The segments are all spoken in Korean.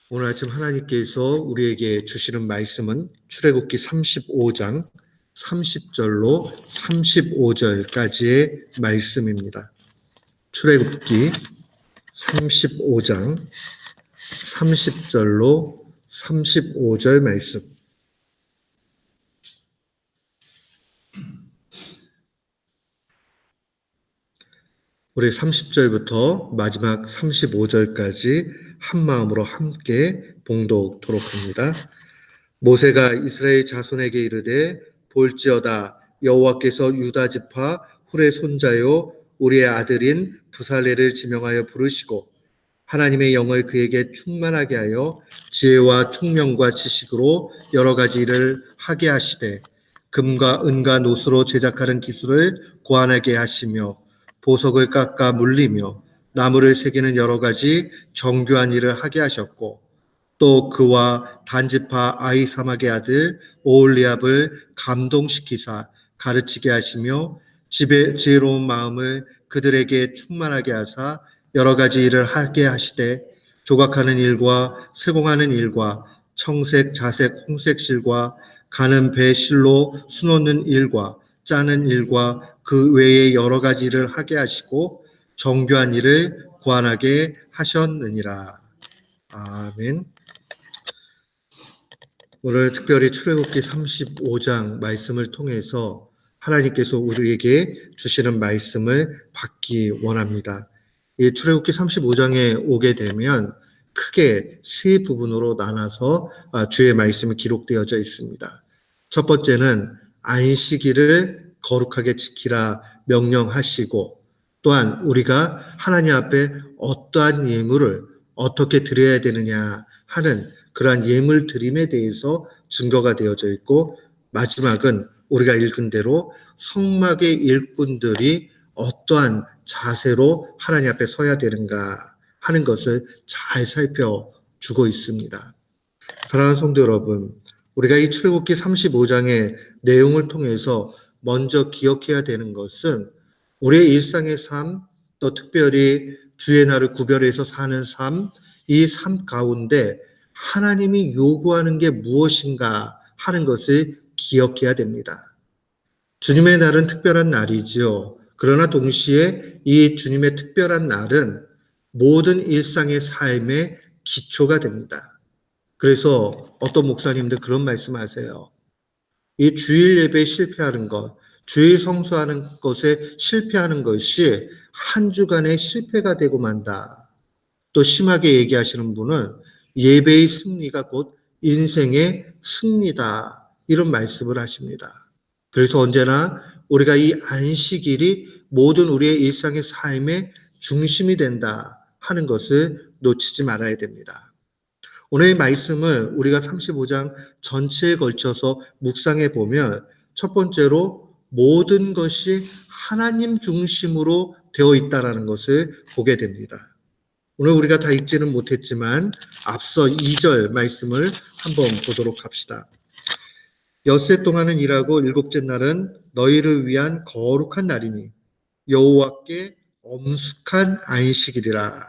오늘 아침 하나님께서 우리에게 주시는 말씀은 출애굽기 35장 30절로 35절까지의 말씀입니다. 출애굽기 35장 30절로 35절 말씀. 우리 30절부터 마지막 35절까지 한 마음으로 함께 봉독토록 합니다. 모세가 이스라엘 자손에게 이르되 볼지어다 여호와께서 유다 지파 훌의 손자요 우리의 아들인 부살레를 지명하여 부르시고 하나님의 영을 그에게 충만하게 하여 지혜와 총명과 지식으로 여러 가지 일을 하게 하시되 금과 은과 노수로 제작하는 기술을 고안하게 하시며 보석을 깎아 물리며 나무를 새기는 여러 가지 정교한 일을 하게 하셨고 또 그와 단지파 아히사막의 아들 오홀리압을 감동시키사 가르치게 하시며 지혜로운 마음을 그들에게 충만하게 하사 여러 가지 일을 하게 하시되 조각하는 일과 세공하는 일과 청색, 자색, 홍색 실과 가는 배 실로 수놓는 일과 짜는 일과 그 외의 여러 가지 일을 하게 하시고 정교한 일을 고안하게 하셨느니라. 아멘. 오늘 특별히 출애굽기 35장 말씀을 통해서 하나님께서 우리에게 주시는 말씀을 받기 원합니다. 이 출애굽기 35장에 오게 되면 크게 세 부분으로 나눠서 주의 말씀이 기록되어져 있습니다. 첫 번째는 안식일을 거룩하게 지키라 명령하시고 또한 우리가 하나님 앞에 어떠한 예물을 어떻게 드려야 되느냐 하는 그러한 예물 드림에 대해서 증거가 되어져 있고 마지막은 우리가 읽은 대로 성막의 일꾼들이 어떠한 자세로 하나님 앞에 서야 되는가 하는 것을 잘 살펴주고 있습니다. 사랑하는 성도 여러분, 우리가 이 출애굽기 35장의 내용을 통해서 먼저 기억해야 되는 것은 우리의 일상의 삶, 또 특별히 주의 날을 구별해서 사는 삶, 이 삶 가운데 하나님이 요구하는 게 무엇인가 하는 것을 기억해야 됩니다. 주님의 날은 특별한 날이지요. 그러나 동시에 이 주님의 특별한 날은 모든 일상의 삶의 기초가 됩니다. 그래서 어떤 목사님들 그런 말씀하세요. 이 주일 예배에 실패하는 것, 주일 성수하는 것에 실패하는 것이 한 주간의 실패가 되고 만다. 또 심하게 얘기하시는 분은 예배의 승리가 곧 인생의 승리다. 이런 말씀을 하십니다. 그래서 언제나 우리가 이 안식일이 모든 우리의 일상의 삶의 중심이 된다 하는 것을 놓치지 말아야 됩니다. 오늘의 말씀을 우리가 35장 전체에 걸쳐서 묵상해 보면 첫 번째로 모든 것이 하나님 중심으로 되어 있다는 것을 보게 됩니다. 오늘 우리가 다 읽지는 못했지만 앞서 2절 말씀을 한번 보도록 합시다. 엿새 동안은 일하고 일곱째 날은 너희를 위한 거룩한 날이니 여호와께 엄숙한 안식일이라.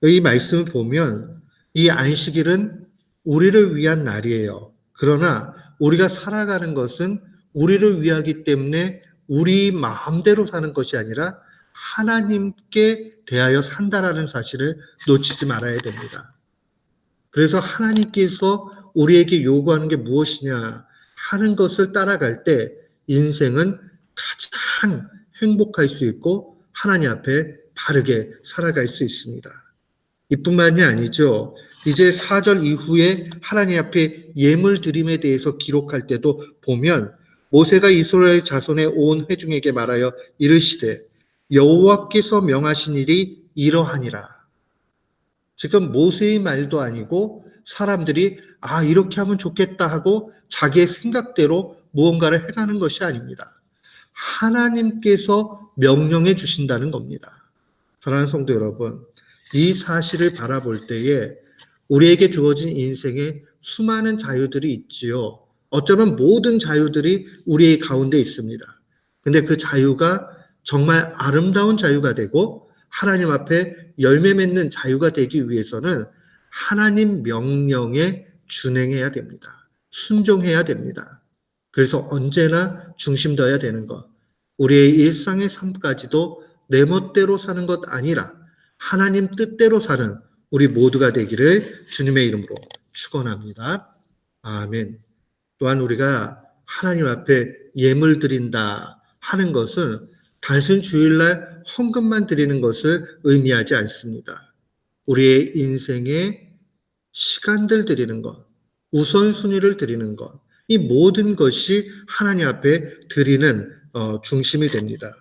이 말씀을 보면 이 안식일은 우리를 위한 날이에요. 그러나 우리가 살아가는 것은 우리를 위하기 때문에 우리 마음대로 사는 것이 아니라 하나님께 대하여 산다라는 사실을 놓치지 말아야 됩니다. 그래서 하나님께서 우리에게 요구하는 게 무엇이냐 하는 것을 따라갈 때 인생은 가장 행복할 수 있고 하나님 앞에 바르게 살아갈 수 있습니다. 이뿐만이 아니죠. 이제 4절 이후에 하나님 앞에 예물 드림에 대해서 기록할 때도 보면 모세가 이스라엘 자손의 온 회중에게 말하여 이르시되 여호와께서 명하신 일이 이러하니라. 지금 모세의 말도 아니고 사람들이 이렇게 하면 좋겠다 하고 자기의 생각대로 무언가를 해가는 것이 아닙니다. 하나님께서 명령해 주신다는 겁니다. 사랑하는 성도 여러분, 이 사실을 바라볼 때에 우리에게 주어진 인생에 수많은 자유들이 있지요. 어쩌면 모든 자유들이 우리의 가운데 있습니다. 근데 그 자유가 정말 아름다운 자유가 되고 하나님 앞에 열매 맺는 자유가 되기 위해서는 하나님 명령에 준행해야 됩니다. 순종해야 됩니다. 그래서 언제나 중심되어야 되는 것. 우리의 일상의 삶까지도 내 멋대로 사는 것 아니라 하나님 뜻대로 사는 우리 모두가 되기를 주님의 이름으로 축원합니다. 아멘. 또한 우리가 하나님 앞에 예물 드린다 하는 것은 단순 주일날 헌금만 드리는 것을 의미하지 않습니다. 우리의 인생에 시간들 드리는 것, 우선순위를 드리는 것, 이 모든 것이 하나님 앞에 드리는 중심이 됩니다.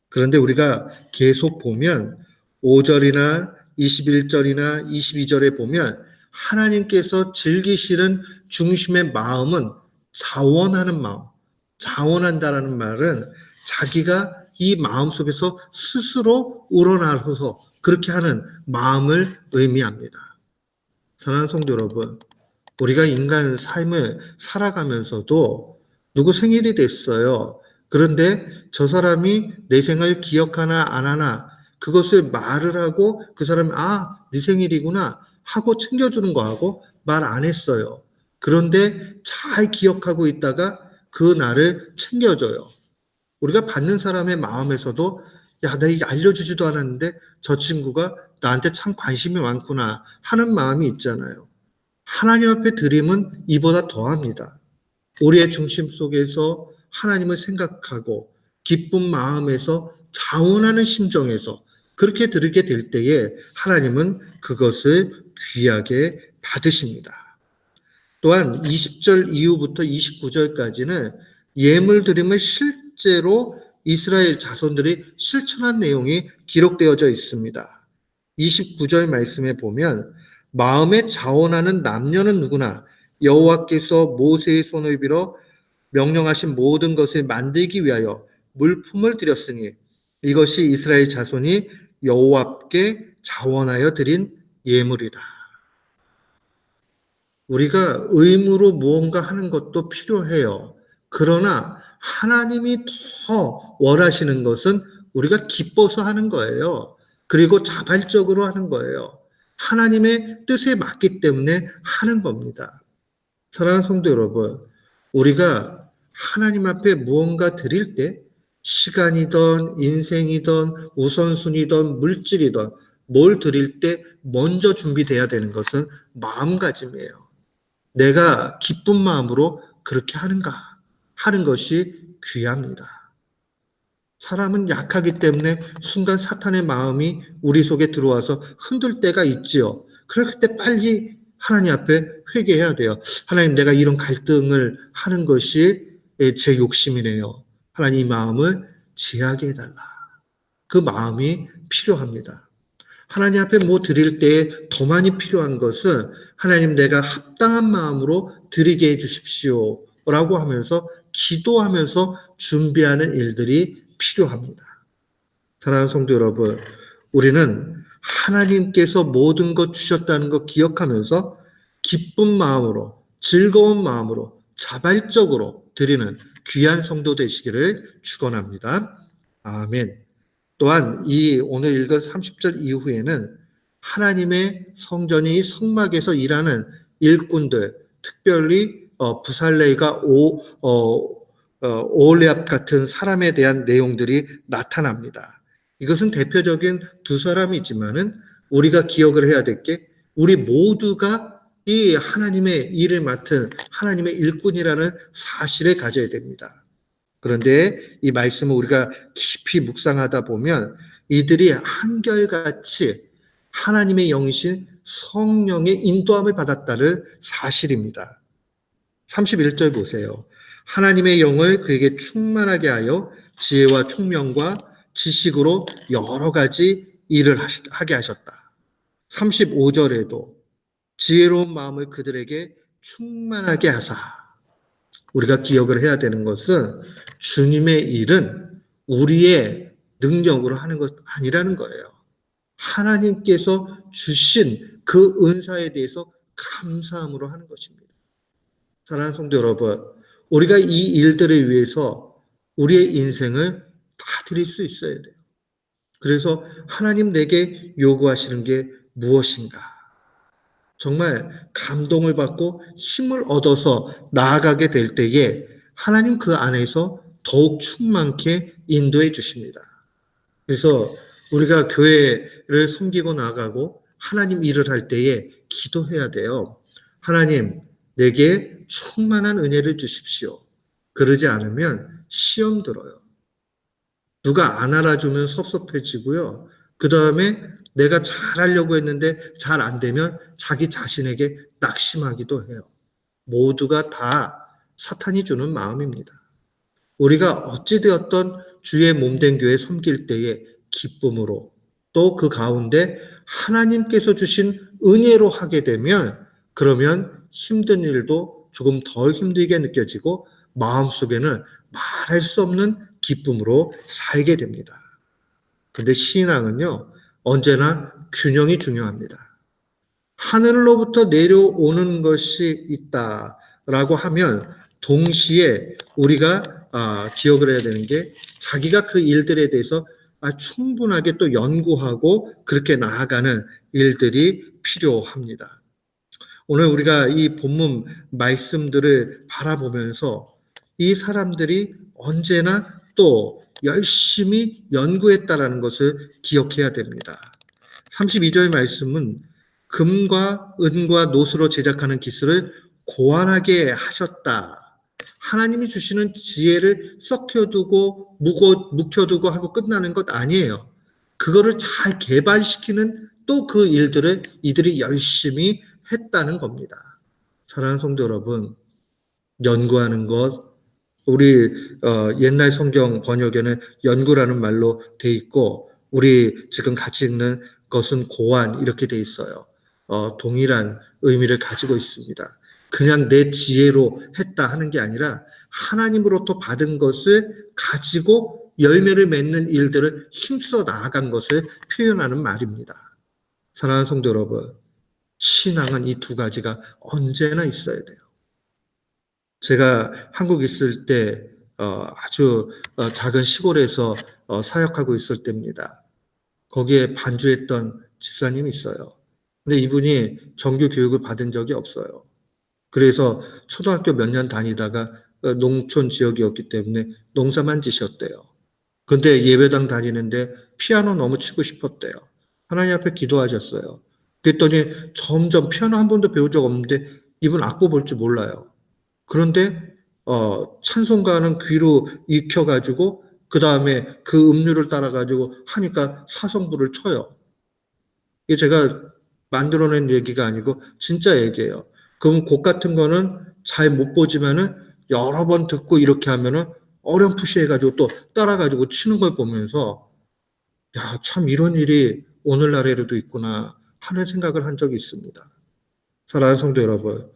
그런데 우리가 계속 보면 5절이나 21절이나 22절에 보면 하나님께서 즐기시는 중심의 마음은 자원하는 마음, 자원한다라는 말은 자기가 이 마음 속에서 스스로 우러나서서 그렇게 하는 마음을 의미합니다. 사랑하는 성도 여러분, 우리가 인간 삶을 살아가면서도 누구 생일이 됐어요. 그런데 저 사람이 내 생을 기억하나 안 하나 그것을 말을 하고 그 사람이 네 생일이구나 하고 챙겨주는 거하고 말 안 했어요. 그런데 잘 기억하고 있다가 그 날을 챙겨줘요. 우리가 받는 사람의 마음에서도 야, 나 이게 알려주지도 않았는데 저 친구가 나한테 참 관심이 많구나 하는 마음이 있잖아요. 하나님 앞에 드림은 이보다 더합니다. 우리의 중심 속에서 하나님을 생각하고 기쁜 마음에서 자원하는 심정에서 그렇게 드리게 될 때에 하나님은 그것을 귀하게 받으십니다. 또한 20절 이후부터 29절까지는 예물 드림을 실제로 이스라엘 자손들이 실천한 내용이 기록되어져 있습니다. 29절 말씀에 보면 마음에 자원하는 남녀는 누구나 여호와께서 모세의 손을 빌어 명령하신 모든 것을 만들기 위하여 물품을 드렸으니 이것이 이스라엘 자손이 여호와께 자원하여 드린 예물이다. 우리가 의무로 무언가 하는 것도 필요해요. 그러나 하나님이 더 원하시는 것은 우리가 기뻐서 하는 거예요. 그리고 자발적으로 하는 거예요. 하나님의 뜻에 맞기 때문에 하는 겁니다. 사랑하는 성도 여러분, 우리가 하나님 앞에 무언가 드릴 때 시간이든 인생이든 우선순위든 물질이든 뭘 드릴 때 먼저 준비돼야 되는 것은 마음가짐이에요. 내가 기쁜 마음으로 그렇게 하는가 하는 것이 귀합니다. 사람은 약하기 때문에 순간 사탄의 마음이 우리 속에 들어와서 흔들 때가 있지요. 그럴 때 빨리 하나님 앞에 회개해야 돼요. 하나님, 내가 이런 갈등을 하는 것이 제 욕심이네요. 하나님, 이 마음을 지하게 해달라. 그 마음이 필요합니다. 하나님 앞에 뭐 드릴 때 더 많이 필요한 것은 하나님, 내가 합당한 마음으로 드리게 해 주십시오 라고 하면서 기도하면서 준비하는 일들이 필요합니다. 사랑하는 성도 여러분, 우리는 하나님께서 모든 것 주셨다는 것 기억하면서 기쁜 마음으로, 즐거운 마음으로, 자발적으로 드리는 귀한 성도 되시기를 축원합니다. 아멘. 또한 이 오늘 읽은 30절 이후에는 하나님의 성전이 성막에서 일하는 일꾼들, 특별히 부살레가 오홀리압 같은 사람에 대한 내용들이 나타납니다. 이것은 대표적인 두 사람이지만은 우리가 기억을 해야 될 게 우리 모두가 이 하나님의 일을 맡은 하나님의 일꾼이라는 사실을 가져야 됩니다. 그런데 이 말씀을 우리가 깊이 묵상하다 보면 이들이 한결같이 하나님의 영이신 성령의 인도함을 받았다는 사실입니다. 31절 보세요. 하나님의 영을 그에게 충만하게 하여 지혜와 총명과 지식으로 여러 가지 일을 하게 하셨다. 35절에도 지혜로운 마음을 그들에게 충만하게 하사. 우리가 기억을 해야 되는 것은 주님의 일은 우리의 능력으로 하는 것 아니라는 거예요. 하나님께서 주신 그 은사에 대해서 감사함으로 하는 것입니다. 사랑하는 성도 여러분, 우리가 이 일들을 위해서 우리의 인생을 다 드릴 수 있어야 돼요. 그래서 하나님 내게 요구하시는 게 무엇인가? 정말 감동을 받고 힘을 얻어서 나아가게 될 때에 하나님 그 안에서 더욱 충만케 인도해 주십니다. 그래서 우리가 교회를 섬기고 나가고 하나님 일을 할 때에 기도해야 돼요. 하나님, 내게 충만한 은혜를 주십시오. 그러지 않으면 시험 들어요. 누가 안 알아주면 섭섭해지고요. 그 다음에 내가 잘하려고 했는데 잘 안 되면 자기 자신에게 낙심하기도 해요. 모두가 다 사탄이 주는 마음입니다. 우리가 어찌되었던 주의 몸된 교회 섬길 때에 기쁨으로 또 그 가운데 하나님께서 주신 은혜로 하게 되면 그러면 힘든 일도 조금 덜 힘들게 느껴지고 마음속에는 말할 수 없는 기쁨으로 살게 됩니다. 근데 신앙은요, 언제나 균형이 중요합니다. 하늘로부터 내려오는 것이 있다라고 하면 동시에 우리가 기억을 해야 되는 게 자기가 그 일들에 대해서 충분하게 또 연구하고 그렇게 나아가는 일들이 필요합니다. 오늘 우리가 이 본문 말씀들을 바라보면서 이 사람들이 언제나 또 열심히 연구했다라는 것을 기억해야 됩니다. 32절 말씀은 금과 은과 노수로 제작하는 기술을 고안하게 하셨다. 하나님이 주시는 지혜를 썩혀두고 묵혀두고 하고 끝나는 것 아니에요. 그거를 잘 개발시키는 또 그 일들을 이들이 열심히 했다는 겁니다. 사랑하는 성도 여러분, 연구하는 것, 우리 옛날 성경 번역에는 연구라는 말로 돼 있고 우리 지금 같이 읽는 것은 고안 이렇게 돼 있어요. 동일한 의미를 가지고 있습니다. 그냥 내 지혜로 했다 하는 게 아니라 하나님으로부터 받은 것을 가지고 열매를 맺는 일들을 힘써 나아간 것을 표현하는 말입니다. 사랑하는 성도 여러분, 신앙은 이 두 가지가 언제나 있어야 돼요. 제가 한국 있을 때 아주 작은 시골에서 사역하고 있을 때입니다. 거기에 반주했던 집사님이 있어요. 근데 이분이 정규 교육을 받은 적이 없어요. 그래서 초등학교 몇 년 다니다가 농촌 지역이었기 때문에 농사만 지셨대요. 근데 예배당 다니는데 피아노 너무 치고 싶었대요. 하나님 앞에 기도하셨어요. 그랬더니 점점 피아노 한 번도 배운 적 없는데 이분 악보 볼 줄 몰라요. 그런데 찬송가는 귀로 익혀가지고 그 다음에 그 음률을 따라가지고 하니까 사성부를 쳐요. 이게 제가 만들어낸 얘기가 아니고 진짜 얘기예요. 그럼 곡 같은 거는 잘 못 보지만은 여러 번 듣고 이렇게 하면은 어렴풋이 해가지고 또 따라가지고 치는 걸 보면서 야, 참 이런 일이 오늘날에도 있구나 하는 생각을 한 적이 있습니다. 사랑하는 성도 여러분,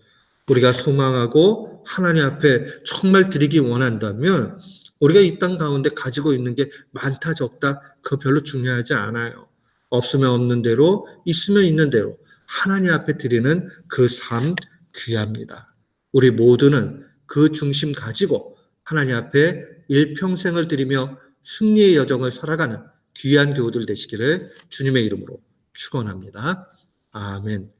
우리가 소망하고 하나님 앞에 정말 드리기 원한다면 우리가 이 땅 가운데 가지고 있는 게 많다 적다 그거 별로 중요하지 않아요. 없으면 없는 대로 있으면 있는 대로 하나님 앞에 드리는 그 삶 귀합니다. 우리 모두는 그 중심 가지고 하나님 앞에 일평생을 드리며 승리의 여정을 살아가는 귀한 교우들 되시기를 주님의 이름으로 축원합니다. 아멘.